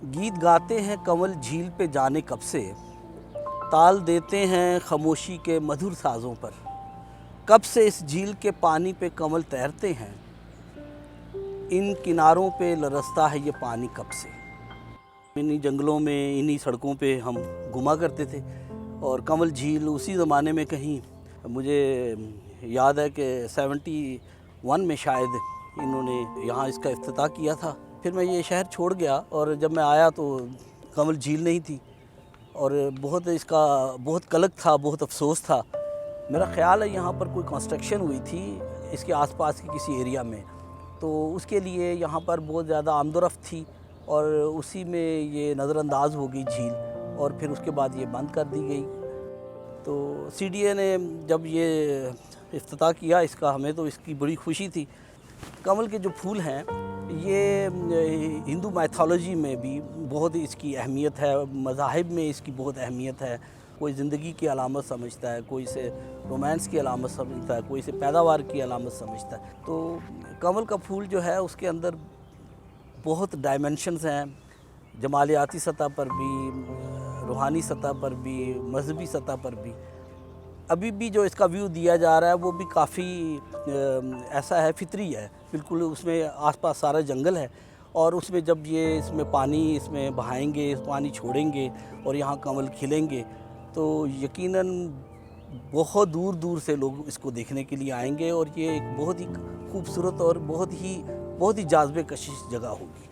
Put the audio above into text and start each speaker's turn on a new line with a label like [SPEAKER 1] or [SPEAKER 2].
[SPEAKER 1] गीत गाते हैं कंवल झील पे जाने कब से, ताल देते हैं खामोशी के मधुर साज़ों पर। कब से इस झील के पानी पे कंवल तैरते हैं, इन किनारों पे लरसता है ये पानी कब से। इन्हीं जंगलों में, इन्हीं सड़कों पे हम घुमा करते थे और कंवल झील उसी ज़माने में कहीं, मुझे याद है कि 71 में शायद इन्होंने यहाँ इसका इफ्तिताह किया था। फिर मैं ये शहर छोड़ गया और जब मैं आया तो कंवल झील नहीं थी और बहुत कलक था, बहुत अफसोस था। मेरा ख़्याल है यहाँ पर कोई कंस्ट्रक्शन हुई थी इसके आसपास के किसी एरिया में, तो उसके लिए यहाँ पर बहुत ज़्यादा आमदोरफ़्त थी और उसी में ये नज़रअंदाज हो गई झील और फिर उसके बाद ये बंद कर दी गई। तो CDA ने जब ये इफ्तिताह किया इसका, हमें तो इसकी बड़ी खुशी थी। कंवल के जो फूल हैं ये हिंदू माइथोलॉजी में भी बहुत इसकी अहमियत है, मज़ाहिब में इसकी बहुत अहमियत है। कोई ज़िंदगी की अलामत समझता है, कोई इसे रोमांस की अलामत समझता है, कोई इसे पैदावार की अलामत समझता है। तो कंवल का फूल जो है उसके अंदर बहुत डायमेंशंस हैं, जमालियाती सतह पर भी, रूहानी सतह पर भी, मजहबी सतह पर भी। अभी भी जो इसका व्यू दिया जा रहा है वो भी काफ़ी ऐसा है, फितरी है बिल्कुल। उसमें आसपास सारा जंगल है और उसमें जब ये इसमें पानी इसमें बहाएंगे, पानी छोड़ेंगे और यहाँ कंवल खिलेंगे तो यकीनन बहुत दूर दूर से लोग इसको देखने के लिए आएंगे और ये एक बहुत ही खूबसूरत और बहुत ही जाज़िब कशिश जगह होगी।